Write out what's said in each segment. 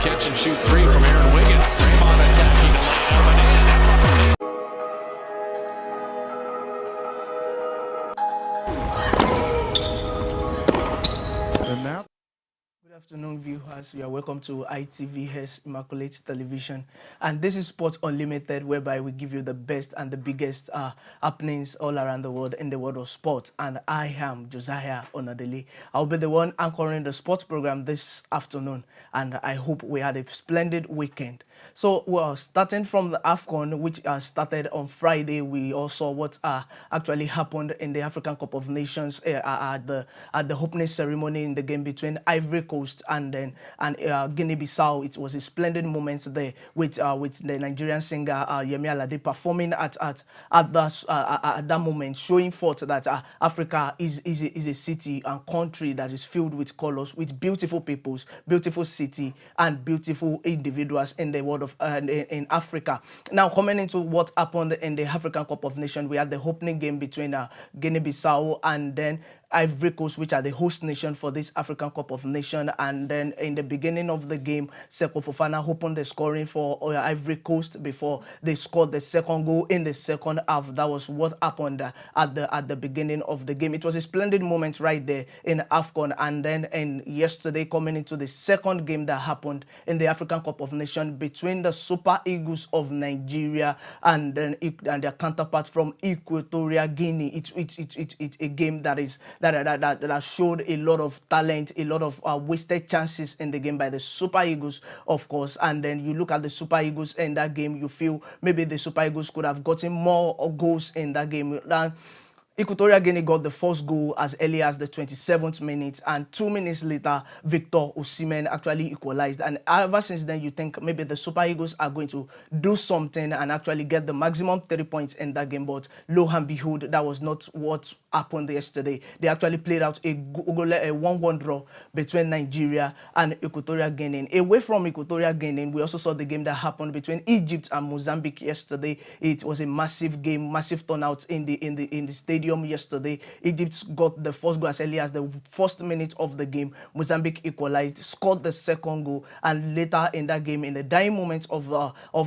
catch and shoot three from Aaron Wiggins. Draymond attacking the layup and in. And now, Good afternoon, viewers. You are welcome to ITV's Immaculate Television, and this is Sports Unlimited, whereby we give you the best and the biggest happenings all around the world in the world of sport. And I am Josiah Onadeli. I'll be the one anchoring the sports program this afternoon, and I hope we had a splendid weekend. So, well, starting from the AFCON, which started on Friday, we all saw what actually happened in the African Cup of Nations at the opening ceremony in the game between Ivory Coast and Guinea-Bissau. It was a splendid moment there with the Nigerian singer Yemi Alade performing at that moment, showing forth that Africa is a city and country that is filled with colors, with beautiful peoples, beautiful city, and beautiful individuals in the world of in Africa. Now, coming into what happened in the African Cup of Nations, we had the opening game between Guinea-Bissau and then Ivory Coast, which are the host nation for this African Cup of Nations. And then in the beginning of the game, Seko Fofana opened the scoring for Ivory Coast before they scored the second goal in the second half. That was what happened at the beginning of the game. It was a splendid moment right there in AFCON. And then yesterday, coming into the second game that happened in the African Cup of Nations between the Super Eagles of Nigeria and their counterpart from Equatorial Guinea. It's a game that showed a lot of talent, a lot of wasted chances in the game by the Super Eagles, of course. And then you look at the Super Eagles in that game, you feel maybe the Super Eagles could have gotten more goals in that game. Equatorial Guinea got the first goal as early as the 27th minute, and 2 minutes later, Victor Osimhen actually equalized. And ever since then, you think maybe the Super Eagles are going to do something and actually get the maximum 3 points in that game. But lo and behold, that was not what happened yesterday. They actually played out a 1-1 draw between Nigeria and Equatorial Guinea. Away from Equatorial Guinea, we also saw the game that happened between Egypt and Mozambique yesterday. It was a massive game, massive turnout in the stadium yesterday. Egypt got the first goal as early as the first minute of the game. Mozambique equalized, scored the second goal, and later in that game, in the dying moments of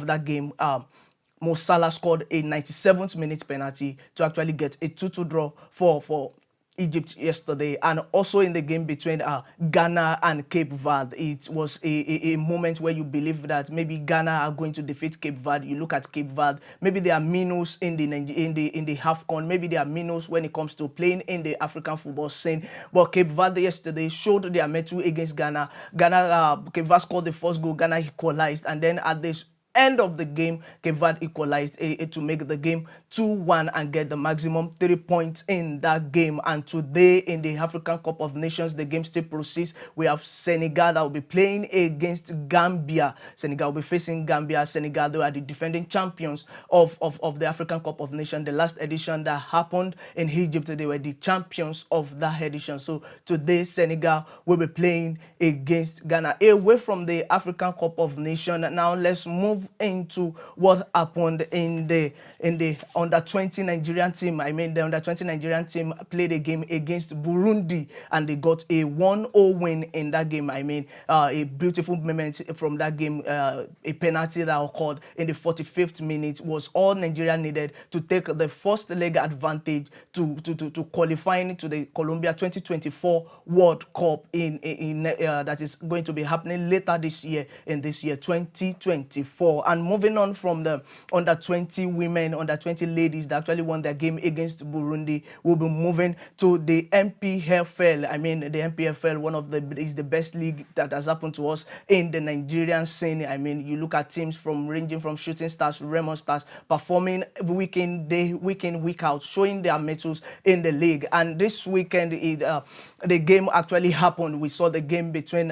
that game, Mo Salah scored a 97th minute penalty to actually get a 2-2 draw for Egypt yesterday. And also in the game between Ghana and Cape Verde, it was a moment where you believe that maybe Ghana are going to defeat Cape Verde. You look at Cape Verde, maybe they are minnows in the AFCON, maybe they are minnows when it comes to playing in the African football scene. But Cape Verde yesterday showed their mettle against Ghana. Cape Verde scored the first goal, Ghana equalized, and then at this end of the game, Cape Verde equalized to make the game 2-1 and get the maximum 3 points in that game. And today in the African Cup of Nations, the game still proceeds. We have Senegal that will be playing against Gambia. Senegal will be facing Gambia. Senegal, they are the defending champions of the African Cup of Nations. The last edition that happened in Egypt, they were the champions of that edition. So today, Senegal will be playing against Ghana. Away from the African Cup of Nations, now let's move into what happened in the under-20 Nigerian team. I mean, the under-20 Nigerian team played a game against Burundi, and they got a 1-0 win in that game. I mean, a beautiful moment from that game. A penalty that occurred in the 45th minute was all Nigeria needed to take the first leg advantage to qualifying to the Colombia 2024 World Cup that is going to be happening later this year, in this year 2024. And moving on from the under-20 women, under-20 ladies that actually won their game against Burundi, will be moving to the MPFL. I mean, the MPFL, is the best league that has happened to us in the Nigerian scene. I mean, you look at teams ranging from Shooting Stars, Raymond Stars, performing week in, week out, showing their metals in the league. And this weekend, the game actually happened. We saw the game between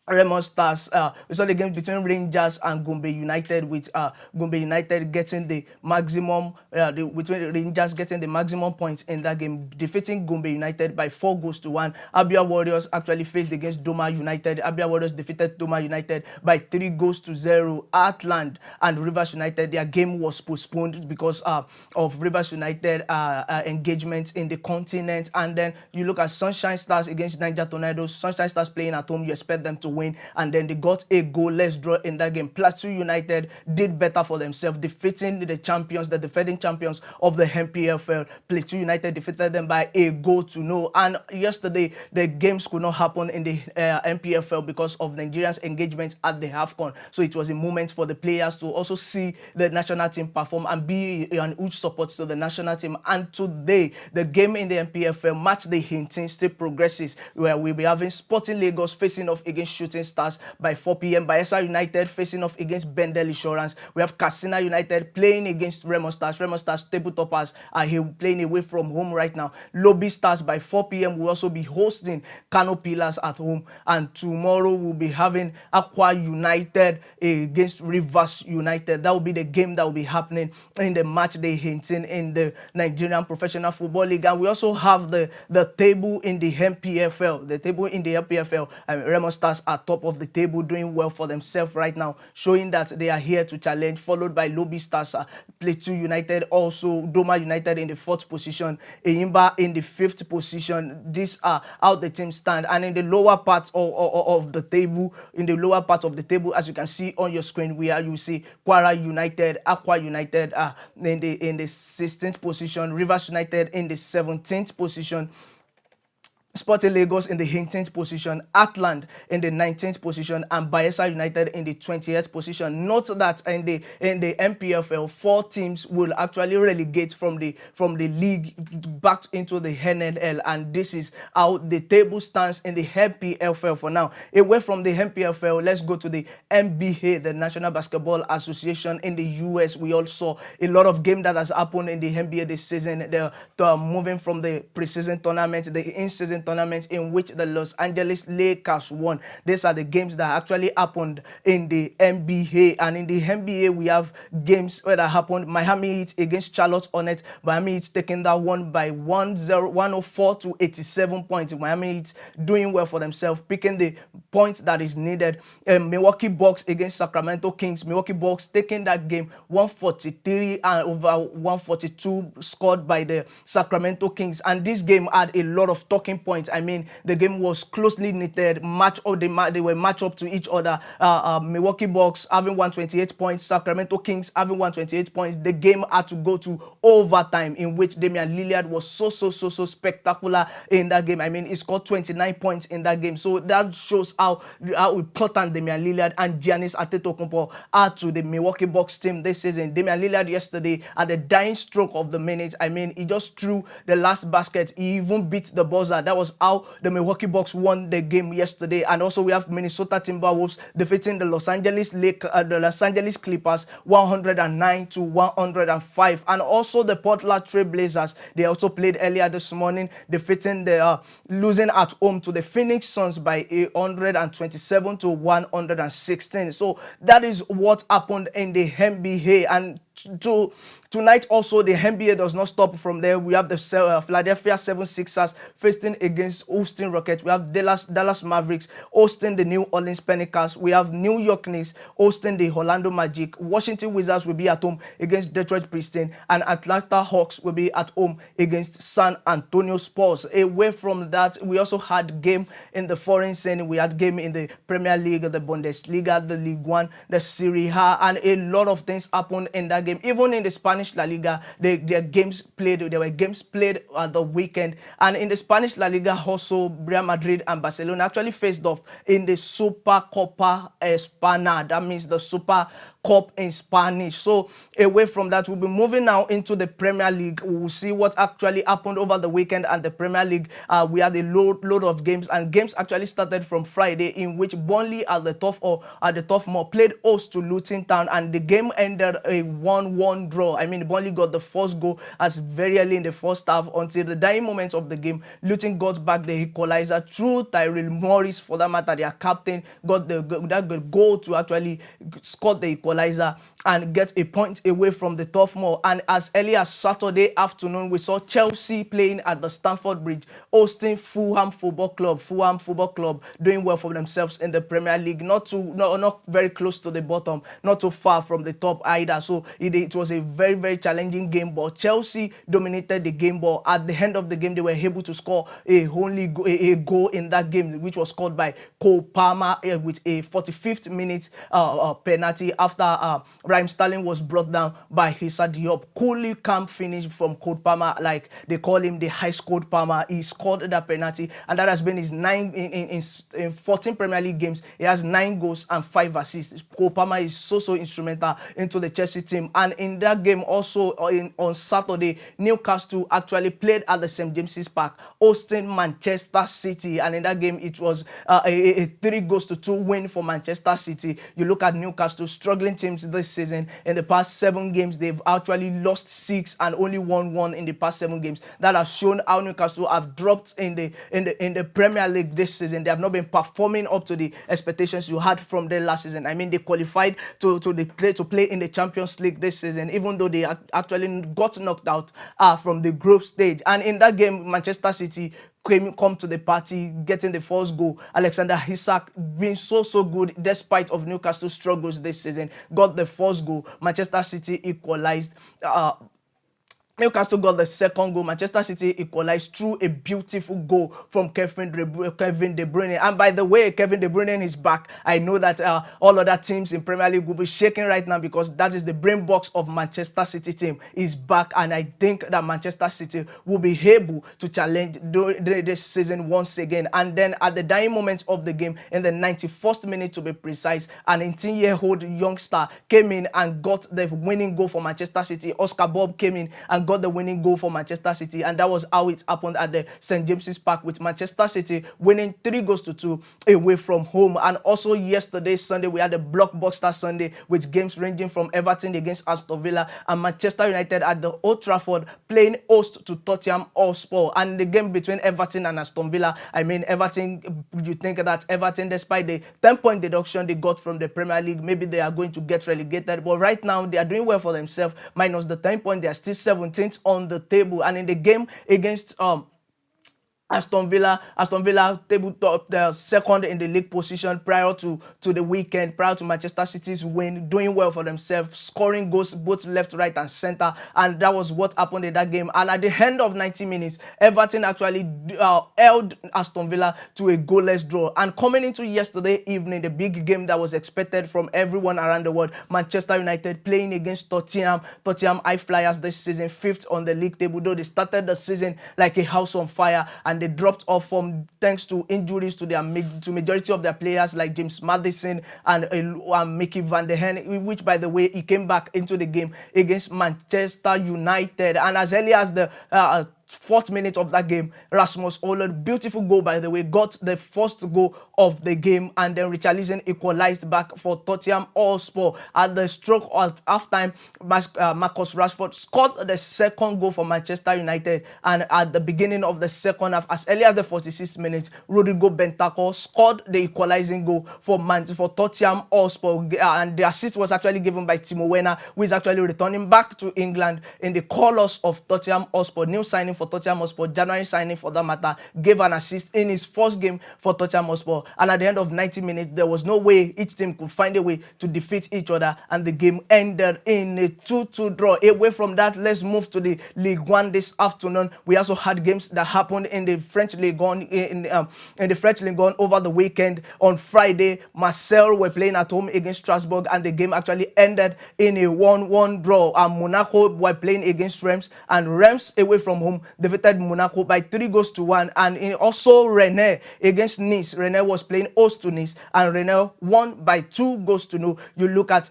Raymond Stars. We saw the game between Rangers and Gombe United, with Gombe United getting the maximum, between Rangers getting the maximum points in that game, defeating Gombe United by 4-1. Abia Warriors actually faced against Doma United. Abia Warriors defeated Doma United by 3-0. Heartland and Rivers United, their game was postponed because of Rivers United engagement in the continent. And then you look at Sunshine Stars against Niger Tornadoes. Sunshine Stars playing at home, you expect them to win. win, and then they got a goalless draw in that game. Plateau United did better for themselves, defeating the champions, the defending champions of the MPFL. Plateau United defeated them by a goal to nil. And yesterday, the games could not happen in the MPFL because of Nigeria's engagement at the AFCON. So it was a moment for the players to also see the national team perform and be an huge support to the national team. And today, the game in the MPFL, Match Day Hinton, still progresses, where we'll be having Sporting Lagos facing off against Shooting Stars by 4 p.m. Bayelsa United facing off against Bendel Insurance. We have Katsina United playing against Remo Stars. Remo Stars table toppers are here playing away from home right now. Lobby Stars by 4 p.m. will also be hosting Kano Pillars at home. And tomorrow we'll be having Aqua United against Rivers United. That will be the game that will be happening in the Match Day Hinton in the Nigerian Professional Football League. And we also have the table in the MPFL. The table in the MPFL, Remo Stars are top of the table, doing well for themselves right now, showing that they are here to challenge, followed by Lobby Stars, Plateau United, also Doma United in the 4th position, Eyimba in the 5th position. These are how the teams stand. And in the lower part of the table, as you can see on your screen, you see Kwara United, Aqua United in the 16th position, Rivers United in the 17th position, Sporting Lagos in the 18th position, Atland in the 19th position, and Bayelsa United in the 20th position. Note that in the MPFL, 4 teams will actually relegate from the league back into the NNL, and this is how the table stands in the MPFL for now. Away from the MPFL, let's go to the NBA, the National Basketball Association in the US. We all saw a lot of game that has happened in the NBA this season. They're moving from the preseason tournament, the in-season tournament in which the Los Angeles Lakers won. These are the games that actually happened in the NBA. And in the NBA, we have games that happened. Miami Heat against Charlotte Hornets. Miami Heat taking that one by 104 to 87 points. Miami Heat doing well for themselves, picking the points that is needed. Milwaukee Bucks against Sacramento Kings. Milwaukee Bucks taking that game 143 and over 142 scored by the Sacramento Kings. And this game had a lot of talking points. I mean, the game was closely knitted. They were matched up to each other. Milwaukee Bucks having 128 points, Sacramento Kings having 128 points. The game had to go to overtime, in which Damian Lillard was so spectacular in that game. I mean, he scored 29 points in that game. So that shows how important Damian Lillard and Giannis Antetokounmpo are to the Milwaukee Bucks team this season. Damian Lillard yesterday, at the dying stroke of the minute, I mean, he just threw the last basket. He even beat the buzzer. That was how the Milwaukee Bucks won the game yesterday. And also we have Minnesota Timberwolves defeating the Los Angeles Clippers 109 to 105. And also the Portland Trail Blazers, they also played earlier this morning, defeating losing at home to the Phoenix Suns by 127 to 116. So that is what happened in the NBA. And tonight also, the NBA does not stop from there. We have the Philadelphia 76ers facing against Houston Rockets. We have Dallas Mavericks hosting the New Orleans Pelicans. We have New York Knicks hosting the Orlando Magic. Washington Wizards will be at home against Detroit Pistons, and Atlanta Hawks will be at home against San Antonio Spurs. Away from that, we also had game in the foreign scene. We had game in the Premier League, the Bundesliga, the Ligue 1, the Serie A, and a lot of things happened in that game. Even in the Spanish La Liga, there were games played at the weekend. And in the Spanish La Liga also, Real Madrid and Barcelona actually faced off in the Supercopa España. That means the Super Cup in Spanish. So away from that, we'll be moving now into the Premier League. We'll see what actually happened over the weekend at the Premier League. We had a load of games, and games actually started from Friday, in which Burnley at the Turf Moor played host to Luton Town, and the game ended a 1-1 draw. I mean, Burnley got the first goal as very early in the first half. Until the dying moments of the game, Luton got back the equalizer through Tyrell Morris, for that matter. Their captain got the goal to actually score the equalizer equalizer and get a point away from the Turf Moor. And as early as Saturday afternoon, we saw Chelsea playing at the Stamford Bridge, hosting Fulham Football Club. Fulham Football Club doing well for themselves in the Premier League, not very close to the bottom, not too far from the top either. So it was a very, very challenging game, but Chelsea dominated the game. But at the end of the game, they were able to score a goal in that game, which was scored by Cole Palmer with a 45th minute penalty after Raheem Sterling was brought down by Issa Diop. Coolly calm finish from Cole Palmer, like they call him the high scored Palmer. He scored that penalty, and that has been his 9 in 14 Premier League games. He has 9 goals and 5 assists. Cole Palmer is so instrumental into the Chelsea team. And in that game also on Saturday, Newcastle actually played at the St. James's Park, hosting Manchester City, and in that game it was a 3-2 win for Manchester City. You look at Newcastle, struggling teams this season. In the past 7 games, they've actually lost 6 and only won 1 in the past 7 games. That has shown how Newcastle have dropped in the Premier League this season. They have not been performing up to the expectations you had from them last season. I mean, they qualified to play in the Champions League this season, even though they actually got knocked out from the group stage. And in that game, Manchester City come to the party, getting the first goal. Alexander Isak being so good despite of Newcastle's struggles this season, got the first goal. Manchester City equalized. Newcastle got the second goal. Manchester City equalized through a beautiful goal from Kevin De Bruyne. And by the way, Kevin De Bruyne is back. I know that all other teams in Premier League will be shaking right now, because that is the brain box of Manchester City team is back. And I think that Manchester City will be able to challenge this season once again. And then at the dying moments of the game, in the 91st minute to be precise, an 18-year-old youngster came in and got the winning goal for Manchester City. Oscar Bob came in and got the winning goal for Manchester City, and that was how it happened at the St. James's Park, with Manchester City winning 3-2 away from home. And also yesterday, Sunday, we had a blockbuster Sunday with games ranging from Everton against Aston Villa and Manchester United at the Old Trafford playing host to Tottenham Hotspur. And the game between Everton and Aston Villa, I mean, Everton, you think that Everton, despite the 10-point deduction they got from the Premier League, maybe they are going to get relegated, but right now they are doing well for themselves. Minus the 10 points, they are still 17th on the table. And in the game against Aston Villa table top, the second in the league position prior to the weekend, prior to Manchester City's win, doing well for themselves, scoring goals both left, right, and center. And that was what happened in that game. And at the end of 90 minutes, Everton actually held Aston Villa to a goalless draw. And coming into yesterday evening, the big game that was expected from everyone around the world, Manchester United playing against Tottenham High Flyers this season, 5th on the league table, though they started the season like a house on fire, and they dropped off form thanks to injuries to majority of their players like James Maddison and Mickey van der Hen, which, by the way, he came back into the game against Manchester United. And as early as the 4th minute of that game, Rasmus Højlund, beautiful goal by the way, got the first goal of the game, and then Richarlison equalized back for Tottenham Hotspur. At the stroke of halftime, Marcus Rashford scored the second goal for Manchester United, and at the beginning of the second half, as early as the 46th minute, Rodrigo Bentancur scored the equalizing goal for Tottenham Hotspur, and the assist was actually given by Timo Werner, who is actually returning back to England in the colours of Tottenham Hotspur. New signing for Tottenham Hotspur, January signing for that matter, gave an assist in his first game for Tottenham Hotspur. And at the end of 90 minutes, there was no way each team could find a way to defeat each other, and the game ended in a 2-2 draw. Away from that, let's move to the Ligue 1 this afternoon. We also had games that happened in the French Ligue 1 in the French Ligue 1 over the weekend. On Friday, Marseille were playing at home against Strasbourg, and the game actually ended in a 1-1 draw. And Monaco were playing against Reims, and Reims away from home defeated Monaco by 3-1. And also Rennes against Nice. Rennes was playing host to Nice, and Rennes won by 2-0. You look at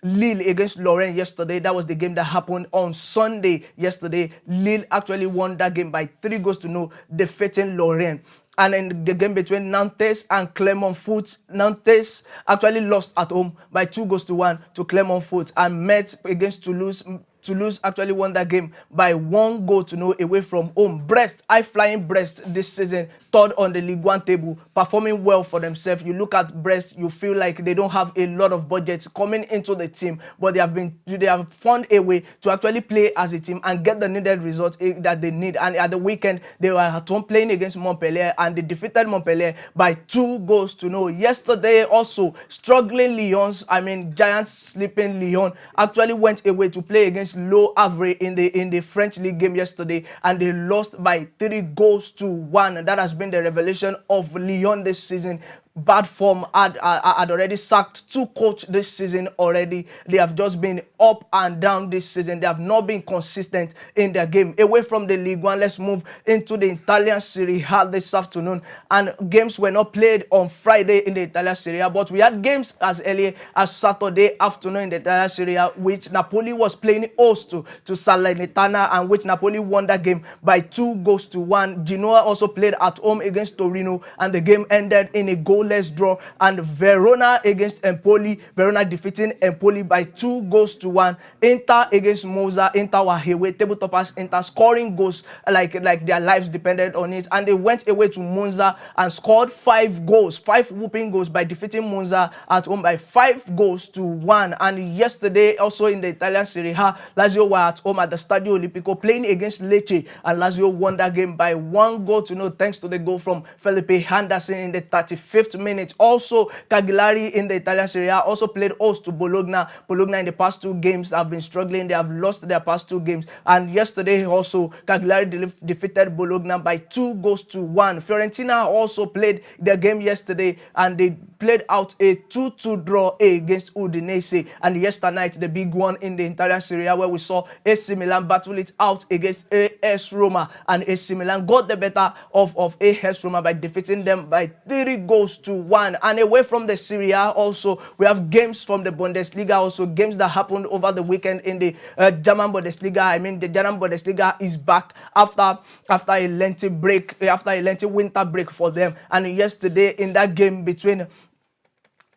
Lille against Lorient yesterday. That was the game that happened on Sunday yesterday. Lille actually won that game by 3-0, defeating Lorient. And in the game between Nantes and Clermont-Foot, Nantes actually lost at home by 2-1 to Clermont-Foot, and Metz against Toulouse. Toulouse actually won that game by 1-0 away from home. Brest, high-flying Brest this season, third on the League One table, performing well for themselves. You look at Brest, you feel like they don't have a lot of budget coming into the team, but they have found a way to actually play as a team and get the needed result that they need. And at the weekend, they were at home playing against Montpellier, and they defeated Montpellier by 2-0. Yesterday, also struggling Lyons, Giants sleeping Lyon, actually went away to play against Le Havre in the French league game yesterday, and they lost by 3-1. That has been the revelation of Lyon this season. Bad form, had already sacked 2 coaches this season already. They have just been up and down this season. They have not been consistent in their game. Away from the League One, let's move into the Italian Serie A this afternoon. And games were not played on Friday in the Italian Serie A, but we had games as early as Saturday afternoon in the Italian Serie A, which Napoli was playing host to Salernitana, and which Napoli won that game by 2-1. Genoa also played at home against Torino, and the game ended in a goalless draw. And Verona against Empoli, Verona defeating Empoli by 2-1. Inter against Monza, Inter were away, table toppers Inter, scoring goals like their lives depended on it, and they went away to Monza and scored 5 whooping goals by defeating Monza at home by 5-1. And yesterday, also in the Italian Serie A, Lazio were at home at the Stadio Olimpico playing against Lecce, and Lazio won that game by 1-0 thanks to the goal from Felipe Anderson in the 35th minute. Also, Cagliari in the Italian Serie A also played host to Bologna. Bologna in the past 2 games have been struggling. They have lost their past 2 games, and yesterday also Cagliari defeated Bologna by 2-1. Fiorentina also played their game yesterday, and they played out a 2-2 draw against Udinese. And yesterday night, the big one in the Italian Serie A, where we saw AC Milan battle it out against AS Roma, and AC Milan got the better of AS Roma by defeating them by 3-1. And away from the Serie A, also we have games from the Bundesliga, also games that happened over the weekend in the German Bundesliga. The German Bundesliga is back after a lengthy break, after a lengthy winter break for them. And yesterday in that game between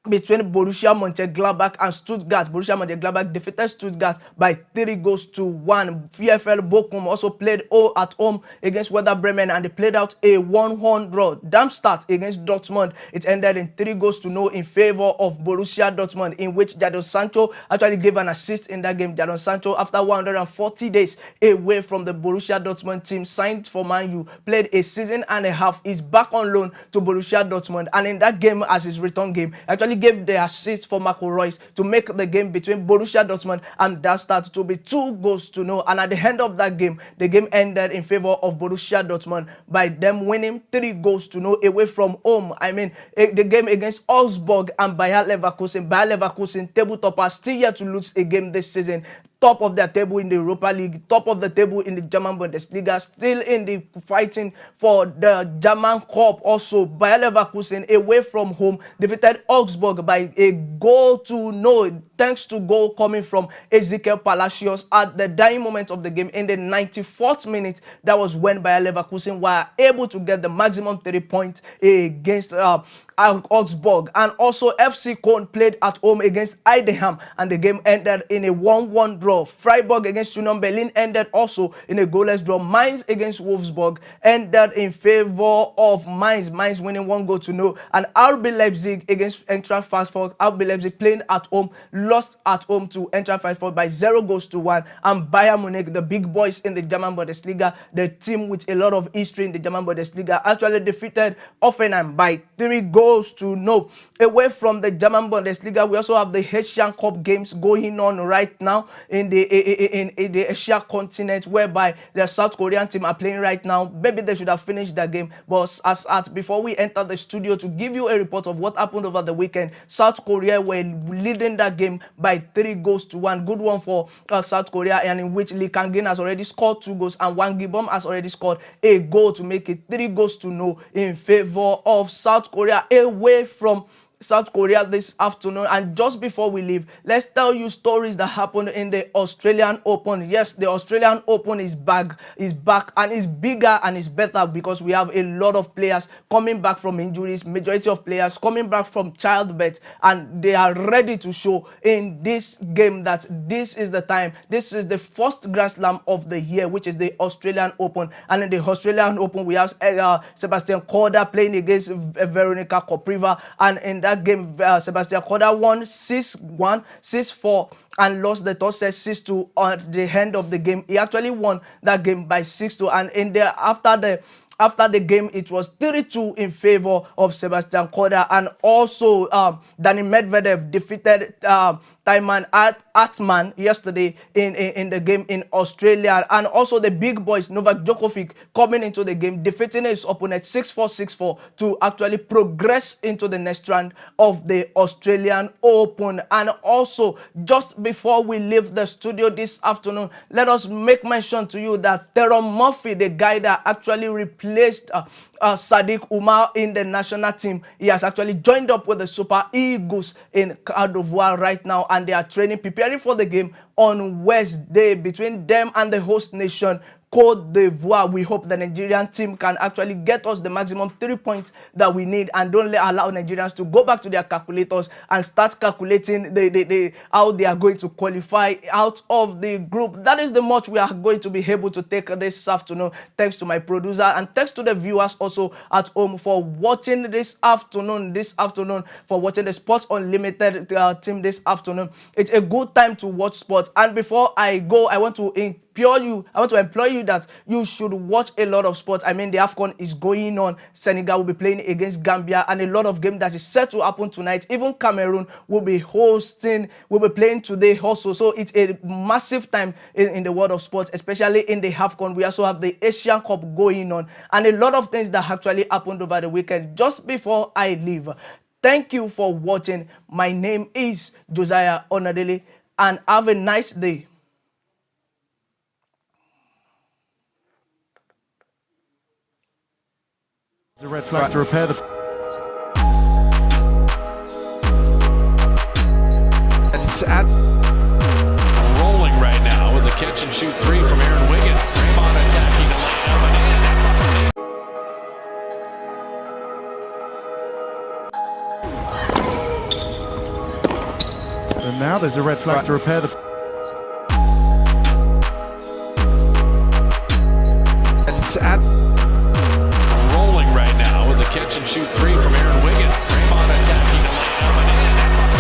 Borussia Mönchengladbach and Stuttgart, Borussia Mönchengladbach defeated Stuttgart by 3-1. VfL Bochum also played at home against Werder Bremen, and they played out a 1-1 draw. Darmstadt against Dortmund, it ended in 3-0 in favor of Borussia Dortmund, in which Jadon Sancho actually gave an assist in that game. Jadon Sancho, after 140 days away from the Borussia Dortmund team, signed for Man U, played a season and a half, is back on loan to Borussia Dortmund, and in that game, as his return game, actually gave the assist for Marco Reus to make the game between Borussia Dortmund and Darmstadt to be 2-0. And at the end of that game, the game ended in favor of Borussia Dortmund by them winning 3-0 away from home. The game against Augsburg and Bayer Leverkusen, table toppers, still yet to lose a game this season. Top of their table in the Europa League, top of the table in the German Bundesliga, still in the fighting for the German Cup. Also, Bayer Leverkusen away from home defeated Augsburg by a 1-0, thanks to goal coming from Ezequiel Palacios at the dying moment of the game in the 94th minute. That was when Bayer Leverkusen were able to get the maximum 3 points against Augsburg. And also FC Köln played at home against Heidenheim, and the game ended in a 1-1 draw. Freiburg against Union Berlin ended also in a goalless draw. Mainz against Wolfsburg ended in favor of Mainz winning 1-0. And RB Leipzig against Eintracht Frankfurt, RB Leipzig playing at home, lost at home to Eintracht Frankfurt by 0-1. And Bayern Munich, the big boys in the German Bundesliga, the team with a lot of history in the German Bundesliga, actually defeated Hoffenheim by 3-0. Away from the German Bundesliga, we also have the Asian Cup games going on right now in the Asia continent, whereby the South Korean team are playing right now. Maybe they should have finished that game, but before we enter the studio to give you a report of what happened over the weekend, South Korea were leading that game by 3-1. Good one for South Korea, and in which Lee Kang-in has already scored 2 goals, and Wang Gibom has already scored a goal to make it 3-0 in favor of South Korea. Away from South Korea this afternoon. And just before we leave, let's tell you stories that happened in the Australian Open. Yes, the Australian Open is back, and it's bigger and it's better because we have a lot of players coming back from injuries, majority of players coming back from childbirth, and they are ready to show in this game that this is the time. This is the first Grand Slam of the year, which is the Australian Open. And in the Australian Open, we have Sebastian Korda playing against Veronika Kopriva, and in that game, Sebastian Korda won 6-1, 6-4, and lost the third set 6-2 at the end of the game. He actually won that game by 6-2, and in there after the game, it was 3-2 in favor of Sebastian Korda, and also Daniil Medvedev defeated Taiman Atman yesterday in the game in Australia. And also the big boys, Novak Djokovic, coming into the game, defeating his opponent 6-4, 6-4 to actually progress into the next round of the Australian Open. And also, just before we leave the studio this afternoon, let us make mention to you that Tyrone Murphy, the guy that actually replaced Sadiq Umar in the national team, he has actually joined up with the Super Eagles in Côte d'Ivoire right now, and they are training, preparing for the game on Wednesday between them and the host nation, Côte d'Ivoire. We hope the Nigerian team can actually get us the maximum 3 points that we need, and don't allow Nigerians to go back to their calculators and start calculating how they are going to qualify out of the group. That is the much we are going to be able to take this afternoon. Thanks to my producer, and thanks to the viewers also at home for watching this afternoon, for watching the Sports Unlimited team this afternoon. It's a good time to watch sports. And before I go, I want to implore you that you should watch a lot of sports. I mean, the AFCON is going on. Senegal will be playing against Gambia, and a lot of games that is set to happen tonight. Even Cameroon will be playing today also. So it's a massive time in the world of sports, especially in the AFCON. We also have the Asian Cup going on, and a lot of things that actually happened over the weekend. Just before I leave, thank you for watching. My name is Josiah Onadele, and have a nice day. The red flag to repair the... Rolling right now with the catch and shoot three from Aaron Wiggins. Draymond attacking the lineup, and that's off. And now there's a red flag to repair the... Rolling right now with the catch and shoot three from Aaron Wiggins. Draymond attacking the lineup, and that's off.